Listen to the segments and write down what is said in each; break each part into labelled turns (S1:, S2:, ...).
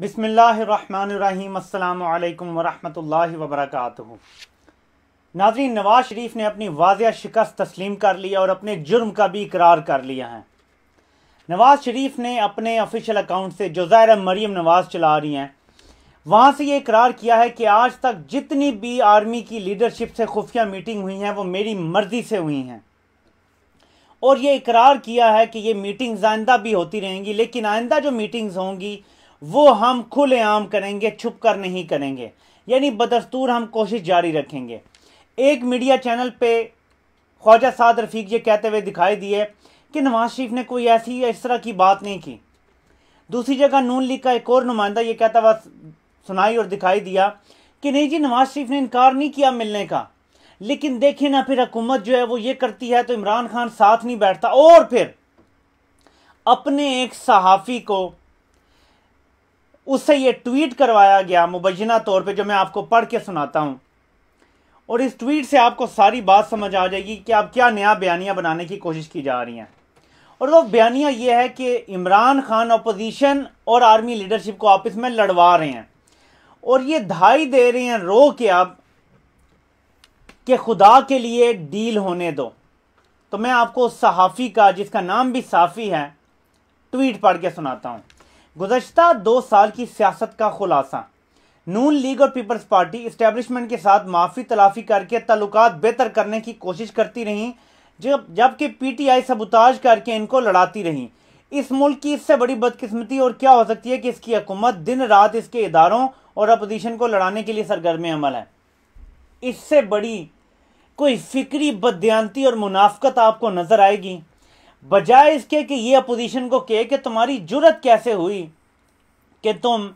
S1: बिस्मिल्लाहिर्रहमानिर्रहीम अस्सलामु अलैकुम वरहमतुल्लाहि वबरकातुहू। नाज़रीन, नवाज शरीफ ने अपनी वाज़िया शिकस्त तस्लीम कर लिया और अपने जुर्म का भी इकरार कर लिया है। नवाज शरीफ ने अपने ऑफिशियल अकाउंट से, जो ज़ाहिर मरीम नवाज चला रही हैं, वहाँ से ये इकरार किया है कि आज तक जितनी भी आर्मी की लीडरशिप से खुफिया मीटिंग हुई हैं वो मेरी मर्ज़ी से हुई हैं। और ये इकरार किया है कि ये मीटिंग्स आइंदा भी होती रहेंगी, लेकिन आइंदा जो मीटिंग्स होंगी वो हम खुलेआम करेंगे, छुप कर नहीं करेंगे। यानी बदस्तूर हम कोशिश जारी रखेंगे। एक मीडिया चैनल पे ख्वाजा साद रफ़ीक ये कहते हुए दिखाई दिए कि नवाज शरीफ ने कोई ऐसी इस तरह की बात नहीं की। दूसरी जगह नून लीग का एक और नुमाइंदा ये कहता हुआ सुनाई और दिखाई दिया कि नहीं जी, नवाज शरीफ ने इनकार नहीं किया मिलने का, लेकिन देखें ना फिर हुकूमत जो है वो ये करती है तो इमरान खान साथ नहीं बैठता। और फिर अपने एक सहाफ़ी को उससे ये ट्वीट करवाया गया मुबैना तौर पे, जो मैं आपको पढ़ के सुनाता हूँ, और इस ट्वीट से आपको सारी बात समझ आ जाएगी कि आप क्या नया बयानिया बनाने की कोशिश की जा रही हैं। और वो बयानिया ये है कि इमरान खान अपोजिशन और आर्मी लीडरशिप को आपस में लड़वा रहे हैं और ये धाई दे रहे हैं रो के अब कि खुदा के लिए डील होने दो। तो मैं आपको उस सहाफ़ी का, जिसका नाम भी साफ़ी है, ट्वीट पढ़ के सुनाता हूँ। गुज़श्ता 2 साल की सियासत का खुलासा। नून लीग और पीपल्स पार्टी इस्टेब्लिशमेंट के साथ माफ़ी तलाफ़ी करके ताल्लुकात बेहतर करने की कोशिश करती रहीं, जबकि पीटीआई सबूताज करके इनको लड़ाती रहीं। इस मुल्क की इससे बड़ी बदकिस्मती और क्या हो सकती है कि इसकी हुकूमत दिन रात इसके इदारों और अपोजिशन को लड़ाने के लिए सरगर्म अमल है। इससे बड़ी कोई फिक्री बददियानती और मुनाफकत आपको नज़र आएगी, बजाय इसके कि ये अपोजिशन को कहे कि तुम्हारी जुर्रत कैसे हुई कि तुम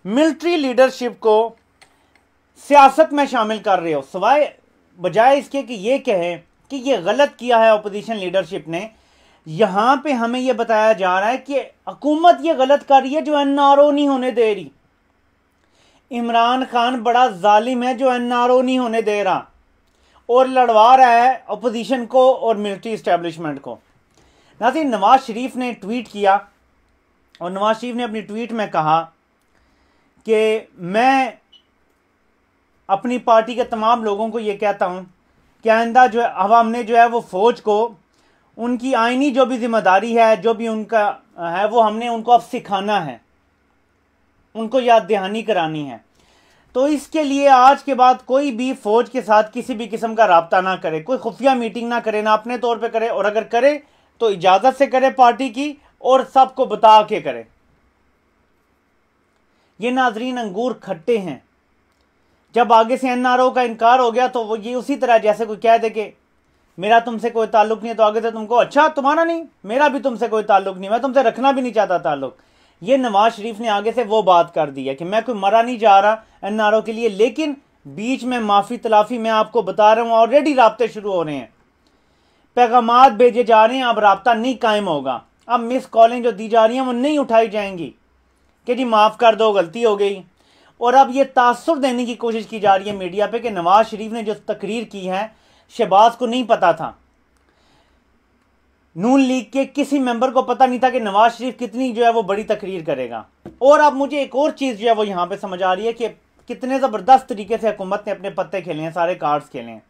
S1: मिलिट्री लीडरशिप को सियासत में शामिल कर रहे हो, सिवाय बजाय इसके कि ये कहे कि ये गलत किया है अपोजिशन लीडरशिप ने। यहाँ पे हमें ये बताया जा रहा है कि हुकूमत ये गलत कर रही है जो एनआरओ नहीं होने दे रही। इमरान खान बड़ा जालिम है जो एनआरओ नहीं होने दे रहा और लड़वा रहा है अपोजिशन को और मिलिट्री इस्टेब्लिशमेंट को। नाज़रीन, नवाज शरीफ ने ट्वीट किया और नवाज शरीफ ने अपनी ट्वीट में कहा कि मैं अपनी पार्टी के तमाम लोगों को ये कहता हूँ कि आइंदा जो है अवाम ने जो है वो फ़ौज को उनकी आइनी जो भी जिम्मेदारी है, जो भी उनका है, वो हमने उनको अब सिखाना है, उनको याद दहानी करानी है। तो इसके लिए आज के बाद कोई भी फ़ौज के साथ किसी भी किस्म का राब्ता ना करे, कोई खुफिया मीटिंग ना करे, ना अपने तौर पे करे, और अगर करे तो इजाज़त से करे पार्टी की, और सबको बता के करे। ये नाजरीन अंगूर खट्टे हैं। जब आगे से एनआरओ का इनकार हो गया तो वो ये उसी तरह जैसे कोई कह दे कि मेरा तुमसे कोई ताल्लुक नहीं है, तो आगे से तुमको अच्छा तुम्हारा नहीं, मेरा भी तुमसे कोई ताल्लुक नहीं, मैं तुमसे रखना भी नहीं चाहता ताल्लुक। ये नवाज शरीफ ने आगे से वो बात कर दी है कि मैं कोई मरा नहीं जा रहा एनआरओ के लिए, लेकिन बीच में माफ़ी तलाफ़ी मैं आपको बता रहा हूँ, ऑलरेडी राब्ते शुरू हो रहे हैं, पैगामात भेजे जा रहे हैं, अब राब्ता नहीं कायम होगा। अब मिस कॉलें जो दी जा रही हैं वो नहीं उठाई जाएंगी कि जी माफ़ कर दो, गलती हो गई। और अब ये तासुर देने की कोशिश की जा रही है मीडिया पे कि नवाज शरीफ ने जो तकरीर की है, शहबाज को नहीं पता था, नून लीग के किसी मेंबर को पता नहीं था कि नवाज शरीफ कितनी जो है वो बड़ी तकरीर करेगा। और अब मुझे एक और चीज़ जो है वो यहाँ पे समझ आ रही है कि कितने ज़बरदस्त तरीके से हुकूमत ने अपने पत्ते खेले हैं, सारे कार्ड्स खेले हैं।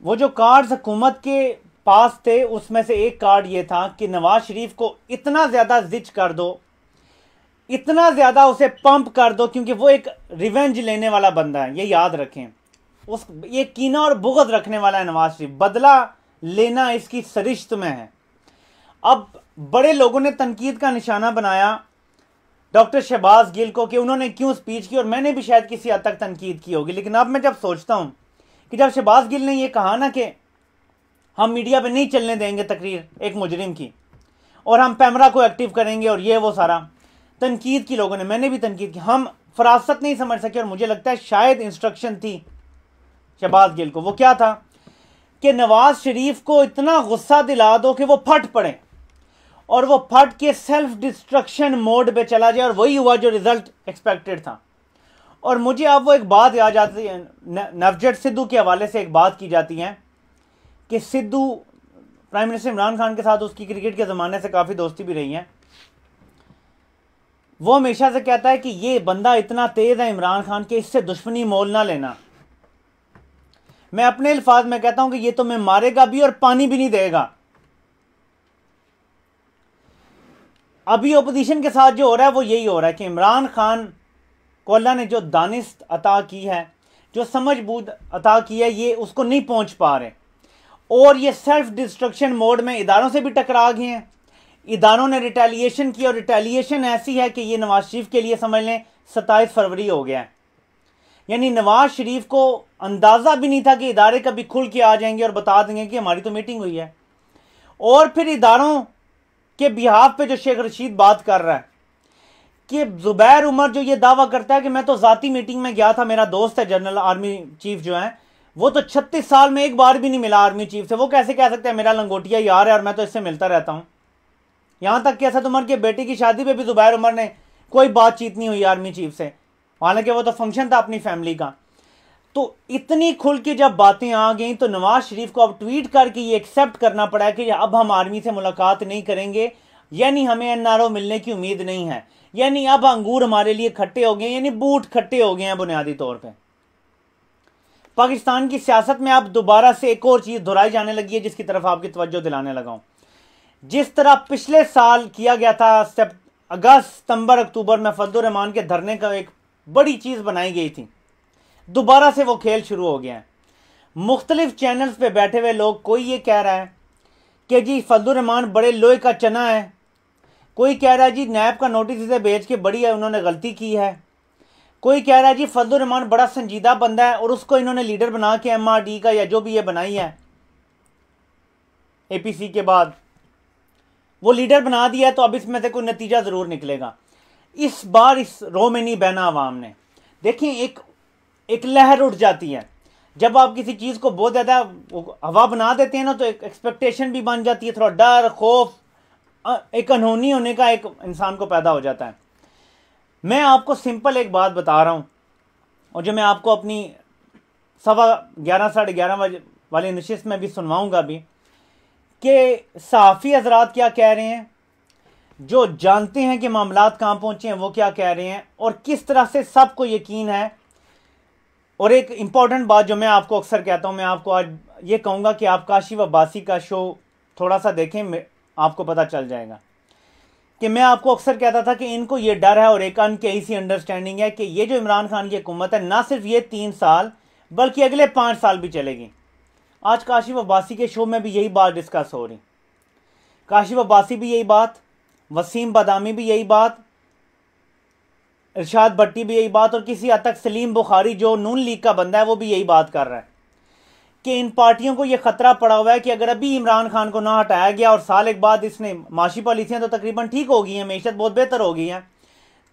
S1: वो जो कार्ड्स हुकूमत के पास थे उसमें से एक कार्ड ये था कि नवाज शरीफ को इतना ज़्यादा जिच कर दो, इतना ज़्यादा उसे पंप कर दो, क्योंकि वो एक रिवेंज लेने वाला बंदा है, ये याद रखें। ये कीना और बुग़्ज़ रखने वाला है नवाज शरीफ, बदला लेना इसकी सरिश्त में है। अब बड़े लोगों ने तनकीद का निशाना बनाया डॉक्टर शहबाज गिल को कि उन्होंने क्यों स्पीच की, और मैंने भी शायद किसी हद तक तनकीद की होगी। लेकिन अब मैं जब सोचता हूँ कि जब शहबाज गिल ने यह कहा ना कि हम मीडिया पे नहीं चलने देंगे तकरीर एक मुजरिम की, और हम पैमरा को एक्टिव करेंगे, और ये वो सारा तनकीद की लोगों ने, मैंने भी तनकीद की, हम फरासत नहीं समझ सके। और मुझे लगता है शायद इंस्ट्रक्शन थी शहबाज गिल को, वो क्या था कि नवाज शरीफ को इतना गुस्सा दिला दो कि वो फट पड़े और वो फट के सेल्फ डिस्ट्रक्शन मोड पे चला जाए, और वही हुआ जो रिजल्ट एक्सपेक्टेड था। और मुझे अब वो एक बात याद आती है, नवजोत सिद्धू के हवाले से एक बात की जाती है कि सिद्धू प्राइम मिनिस्टर इमरान खान के साथ उसकी क्रिकेट के ज़माने से काफ़ी दोस्ती भी रही है, वो हमेशा से कहता है कि ये बंदा इतना तेज है इमरान खान के, इससे दुश्मनी मोल ना लेना। मैं अपने अल्फाज में कहता हूं कि ये तुम्हें मारेगा भी और पानी भी नहीं देगा। अभी ओपोजिशन के साथ जो हो रहा है वो यही हो रहा है कि इमरान खान को अल्लाह ने जो दानिश अता की है, जो समझबूझ अता की है, ये उसको नहीं पहुंच पा रहे और ये सेल्फ डिस्ट्रक्शन मोड में इदारों से भी टकरा गए हैं। इदारों ने रिटेलिएशन की और रिटेलिएशन ऐसी है कि ये नवाज शरीफ के लिए समझ लें 27 फरवरी हो गया है। यानी नवाज शरीफ को अंदाज़ा भी नहीं था कि इदारे कभी खुल के आ जाएंगे और बता देंगे कि हमारी तो मीटिंग हुई है। और फिर इदारों के बिहाफ पे जो शेख रशीद बात कर रहा है कि जुबैर उमर जो ये दावा करता है कि मैं तो ज़ाती मीटिंग में गया था, मेरा दोस्त है जनरल आर्मी चीफ जो है, वो तो 36 साल में एक बार भी नहीं मिला आर्मी चीफ से, वो कैसे कह सकते हैं मेरा लंगोटिया यार है और मैं तो इससे मिलता रहता हूँ। यहाँ तक कि असद उमर के बेटे की शादी पे भी जुबैर उमर ने कोई बातचीत नहीं हुई आर्मी चीफ से, हालांकि वो तो फंक्शन था अपनी फैमिली का। तो इतनी खुल के जब बातें आ गई तो नवाज शरीफ को अब ट्वीट करके ये एक्सेप्ट करना पड़ा कि अब हम आर्मी से मुलाकात नहीं करेंगे, यानी हमें एनआरओ मिलने की उम्मीद नहीं है, यानी अब अंगूर हमारे लिए खट्टे हो गए, यानी बूट खट्टे हो गए हैं बुनियादी तौर पे। पाकिस्तान की सियासत में अब दोबारा से एक और चीज़ दोहराई जाने लगी है जिसकी तरफ आपकी तवज्जो दिलाने लगा हूं। जिस तरह पिछले साल किया गया था अगस्त सितंबर अक्टूबर में फजलुर रहमान के धरने का एक बड़ी चीज़ बनाई गई थी, दोबारा से वो खेल शुरू हो गया है। मुख्तलिफ चैनल्स पे बैठे हुए लोग, कोई ये कह रहा है कि जी फजलुर रहमान बड़े लोहे का चना है, कोई कह रहा है जी नैब का नोटिस इसे भेज के बड़ी है उन्होंने गलती की है, कोई कह रहा है जी फजलुर रहमान बड़ा संजीदा बंदा है और उसको इन्होंने लीडर बना के MRD का या जो भी ये बनाई है APC के बाद वो लीडर बना दिया है, तो अब इसमें से कोई नतीजा ज़रूर निकलेगा। इस बार इस रो में नहीं बहना आवाम ने। देखिए एक लहर उठ जाती है जब आप किसी चीज़ को बहुत ज़्यादा हवा बना देते हैं ना, तो एक एक्सपेक्टेशन भी बन जाती है, थोड़ा डर खौफ एक अनहोनी होने का एक इंसान को पैदा हो जाता है। मैं आपको सिंपल एक बात बता रहा हूँ और जो मैं आपको अपनी 11:15 साढ़े 11 बजे वाली नशिस्त में भी सुनवाऊँगा भी कि सहाफ़ी हजरात क्या कह रहे हैं, जो जानते हैं कि मामलात कहाँ पहुँचे हैं वो क्या कह रहे हैं और किस तरह से सबको यकीन है। और एक इम्पॉर्टेंट बात जो मैं आपको अक्सर कहता हूँ, मैं आपको आज ये कहूँगा कि आप काशिफ अब्बासी का शो थोड़ा सा देखें, आपको पता चल जाएगा कि मैं आपको अक्सर कहता था कि इनको ये डर है और एक अनकही सी अंडरस्टैंडिंग है कि ये जो इमरान खान की हुकूमत है ना सिर्फ ये 3 साल बल्कि अगले 5 साल भी चलेगी। आज काशिफ अब्बासी के शो में भी यही बात डिस्कस हो रही, काशिफ अब्बासी भी यही बात, वसीम बादामी भी यही बात, इरशाद भट्टी भी यही बात और किसी हद तक सलीम बुखारी जो नून लीग का बंदा है वो भी यही बात कर रहा है कि इन पार्टियों को ये खतरा पड़ा हुआ है कि अगर अभी इमरान खान को ना हटाया गया और साल एक बाद इसने माशी पॉलिसियाँ तो तकरीबन ठीक हो गई हैं, मैशत बहुत बेहतर हो गई है,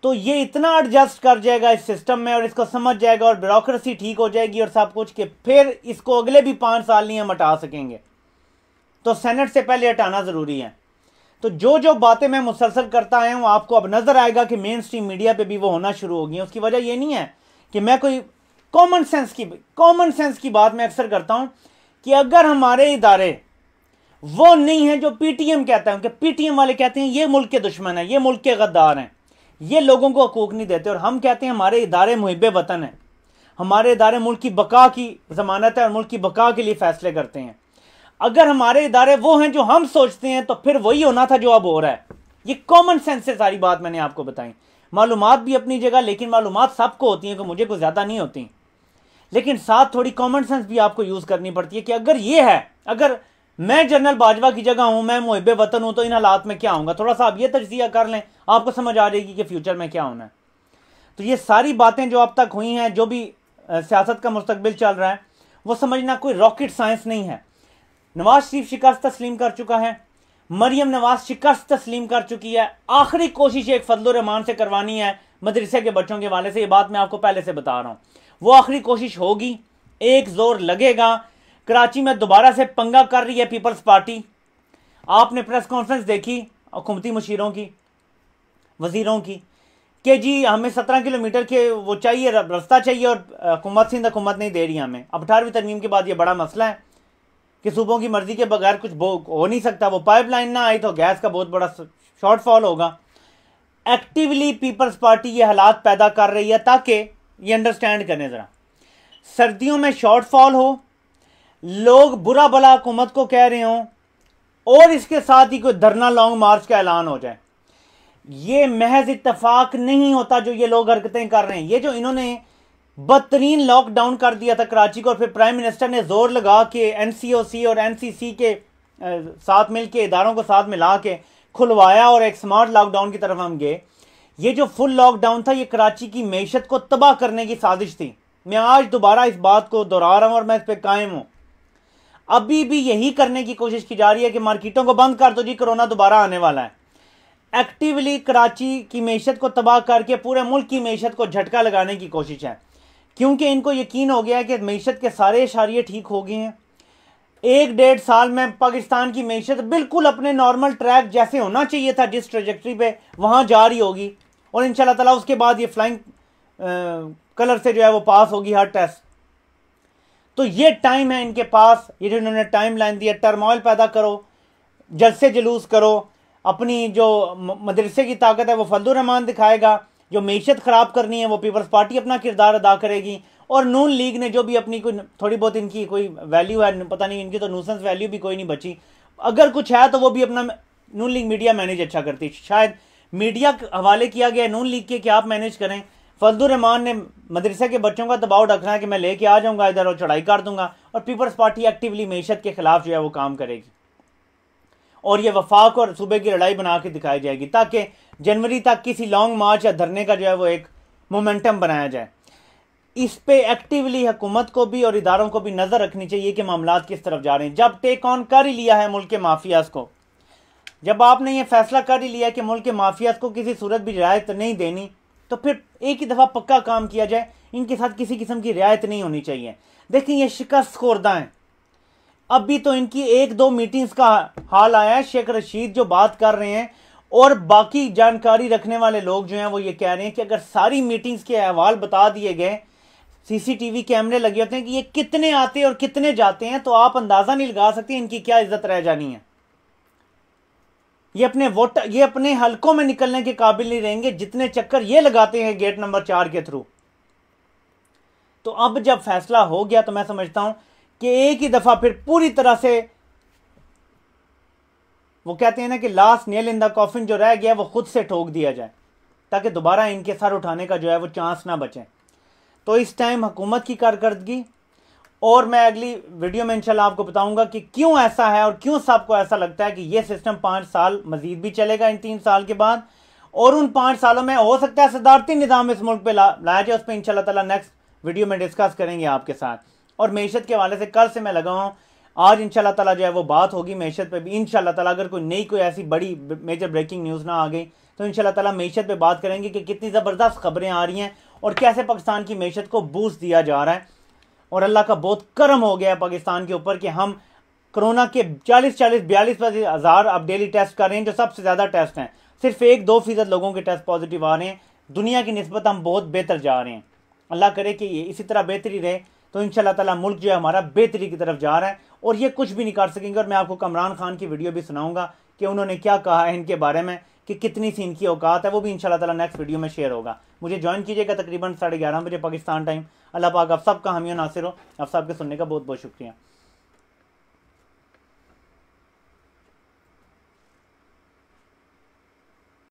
S1: तो ये इतना एडजस्ट कर जाएगा इस सिस्टम में और इसको समझ जाएगा और ब्यूरोक्रेसी ठीक हो जाएगी और सब कुछ, कि फिर इसको अगले भी 5 साल नहीं हम हटा सकेंगे। तो सेनेट से पहले हटाना ज़रूरी है। तो जो जो बातें मैं मुसलसल करता आया हूँ आपको अब नज़र आएगा कि मेन स्ट्रीम मीडिया पे भी वो होना शुरू हो गई है। उसकी वजह ये नहीं है कि मैं कोई कॉमन सेंस की बात मैं अक्सर करता हूँ कि अगर हमारे इदारे वो नहीं है जो PTM कहता है, उनके PTM वाले कहते हैं ये मुल्क के दुश्मन है, ये मुल्क के गद्दार हैं, ये लोगों को हकूक नहीं देते, और हम कहते हैं हमारे इदारे मुहिब्बे वतन हैं, हमारे इदारे मुल्क की बका की ज़मानत है और मुल्क की बका के लिए फ़ैसले करते हैं। अगर हमारे इदारे वो हैं जो हम सोचते हैं तो फिर वही होना था जो अब हो रहा है। ये कॉमन सेंस से सारी बात मैंने आपको बताई। मालूमात भी अपनी जगह, लेकिन मालूमात सबको होती हैं, कि मुझे कुछ ज़्यादा नहीं होती, लेकिन साथ थोड़ी कॉमन सेंस भी आपको यूज़ करनी पड़ती है कि अगर ये है, अगर मैं जनरल बाजवा की जगह हूँ, मैं मुहिब्बे वतन हूँ, तो इन हालात में क्या होगा, थोड़ा सा आप ये तजज़िया कर लें, आपको समझ आ जाएगी कि फ्यूचर में क्या होना है। तो ये सारी बातें जो अब तक हुई हैं, जो भी सियासत का मुस्तकबिल चल रहा है, वो समझना कोई रॉकेट साइंस नहीं है। नवाज शरीफ शिकस्त तस्लीम कर चुका है, मरियम नवाज शिकस्त तस्लीम कर चुकी है, आखिरी कोशिश एक फजलुर रहमान से करवानी है मदरसे के बच्चों के वाले से, ये बात मैं आपको पहले से बता रहा हूँ, वो आखिरी कोशिश होगी, एक जोर लगेगा। कराची में दोबारा से पंगा कर रही है पीपल्स पार्टी। आपने प्रेस कॉन्फ्रेंस देखी हुकूमती मुशीरों की, वजीरों की, कि जी हमें 17 किलोमीटर के वो चाहिए, रास्ता चाहिए और हुकूमत सिंध हुकूमत नहीं दे रही हमें। अब 18वीं तरमीम के बाद ये बड़ा मसला है कि सूबों की मर्जी के बगैर कुछ हो नहीं सकता। वो पाइपलाइन ना आई तो गैस का बहुत बड़ा शॉर्टफॉल होगा। एक्टिवली पीपल्स पार्टी ये हालात पैदा कर रही है ताकि ये अंडरस्टैंड करें ज़रा, सर्दियों में शॉर्टफॉल हो, लोग बुरा भला हुकूमत को कह रहे हों और इसके साथ ही कोई धरना लॉन्ग मार्च का ऐलान हो जाए। ये महज इत्तेफाक नहीं होता जो ये लोग हरकतें कर रहे हैं। ये जो इन्होंने बदतरीन लॉकडाउन कर दिया था कराची को और फिर प्राइम मिनिस्टर ने जोर लगा के एनसीओसी और एनसीसी के साथ मिलके इदारों को साथ मिला के खुलवाया और एक स्मार्ट लॉकडाउन की तरफ हम गए। ये जो फुल लॉकडाउन था ये कराची की मईशत को तबाह करने की साजिश थी। मैं आज दोबारा इस बात को दोहरा रहा हूं और मैं इस पर कायम हूं। अभी भी यही करने की कोशिश की जा रही है कि मार्केटों को बंद कर दो जी, कोरोना दोबारा आने वाला है। एक्टिवली कराची की मईशत को तबाह करके पूरे मुल्क की मईशत को झटका लगाने की कोशिश है, क्योंकि इनको यकीन हो गया है कि मईशत के सारे इशारे ठीक हो गए हैं। 1-1.5 साल में पाकिस्तान की मईशत बिल्कुल अपने नॉर्मल ट्रैक जैसे होना चाहिए था, जिस ट्रेजेक्ट्री पे वहां जा रही होगी और इंशाल्लाह ताला उसके बाद ये फ्लाइंग कलर से जो है वो पास होगी हर टेस्ट। तो ये टाइम है इनके पास, ये जो इन्होंने टाइम लाइन दिया, टर्मोइल पैदा करो, जलसे जुलूस करो, अपनी जो मदरसे की ताकत है वो फजलुर रहमान दिखाएगा, जो मईशत ख़राब करनी है वो पीपल्स पार्टी अपना किरदार अदा करेगी, और नून लीग ने जो भी अपनी कोई थोड़ी बहुत इनकी कोई वैल्यू है, पता नहीं इनकी तो न्यूसेंस वैल्यू भी कोई नहीं बची, अगर कुछ है तो वो भी अपना नून लीग मीडिया मैनेज अच्छा करती। शायद मीडिया हवाले किया गया नून लीग के कि आप मैनेज करें। फजलुर रहमान ने मदरसे के बच्चों का दबाव रखना है कि मैं लेके आ जाऊंगा इधर और चढ़ाई कर दूंगा, और पीपल्स पार्टी एक्टिवली मईशत के खिलाफ जो है वो काम करेगी और ये वफाक और सूबे की लड़ाई बना के दिखाई जाएगी ताकि जनवरी तक किसी लॉन्ग मार्च या धरने का जो है वो एक मोमेंटम बनाया जाए। इस पे एक्टिवली हुकूमत को भी और इदारों को भी नजर रखनी चाहिए कि मामलात किस तरफ जा रहे हैं। जब टेक ऑन कर ही लिया है मुल्क के माफियाज को, जब आपने ये फैसला कर ही लिया कि मुल्क के माफियाज को किसी सूरत भी रियायत नहीं देनी, तो फिर एक ही दफा पक्का काम किया जाए, इनके साथ किसी किस्म की रियायत नहीं होनी चाहिए। देखिए ये शिकस्त खोरदा है, अभी तो इनकी 1-2 मीटिंग्स का हाल आया है। शेख रशीद जो बात कर रहे हैं और बाकी जानकारी रखने वाले लोग जो हैं वो ये कह रहे हैं कि अगर सारी मीटिंग्स के अहवाल बता दिए गए, सीसीटीवी कैमरे लगे होते हैं कि ये कितने आते हैं और कितने जाते हैं, तो आप अंदाजा नहीं लगा सकते इनकी क्या इज्जत रह जानी है। ये अपने हलकों में निकलने के काबिल नहीं रहेंगे जितने चक्कर ये लगाते हैं गेट नंबर 4 के थ्रू। तो अब जब फैसला हो गया तो मैं समझता हूं कि एक ही दफा फिर पूरी तरह से, वो कहते हैं ना कि last nail in the coffin जो रह गया वो खुद से ठोक दिया जाए, ताकि दोबारा इनके सर उठाने का जो है वो चांस ना बचे। तो इस टाइम हुकूमत की कारकर्दगी, और मैं अगली वीडियो में इंशाल्लाह आपको बताऊंगा कि क्यों ऐसा है और क्यों सबको ऐसा लगता है कि यह सिस्टम 5 साल मजीद भी चलेगा इन 3 साल के बाद, और उन 5 सालों में हो सकता है सदारती निज़ाम इस मुल्क पे लाया जाए। उस पर इंशाल्लाह ताला नेक्स्ट वीडियो में डिस्कस करेंगे आपके साथ। और मईशत के हवाले से कल से मैं लगा हूँ, आज इंशाल्लाह ताला जो है वो बात होगी मईशत पे भी इंशाल्लाह ताला। अगर कोई ऐसी बड़ी मेजर ब्रेकिंग न्यूज़ ना आ गई तो इंशाल्लाह ताला मईशत पे बात करेंगे कि कितनी ज़बरदस्त खबरें आ रही हैं और कैसे पाकिस्तान की मईशत को बूस्ट दिया जा रहा है। और अल्लाह का बहुत करम हो गया है पाकिस्तान के ऊपर कि हम कोरोना के 42 हज़ार अब डेली टेस्ट कर रहे हैं, जो सबसे ज़्यादा टेस्ट हैं। सिर्फ 1-2% लोगों के टेस्ट पॉजिटिव आ रहे हैं। दुनिया की निस्बत हम बहुत बेहतर जा रहे हैं। अल्लाह करे कि ये इसी तरह बेहतरी रहे, तो इंशाल्लाह ताला मुल्क जो है हमारा बेहतरी की तरफ जा रहा है और ये कुछ भी नहीं कर सकेंगे। और मैं आपको कमरान खान की वीडियो भी सुनाऊंगा कि उन्होंने क्या कहा है इनके बारे में, कि कितनी सी इनकी औकात है, वो भी इंशाल्लाह ताला नेक्स्ट वीडियो में शेयर होगा। मुझे ज्वाइन कीजिएगा तकरीबन 11:30 बजे पाकिस्तान टाइम। अल्लाह पाक आप सबका हामी नासिर हो। आप सबके सुनने का बहुत बहुत शुक्रिया।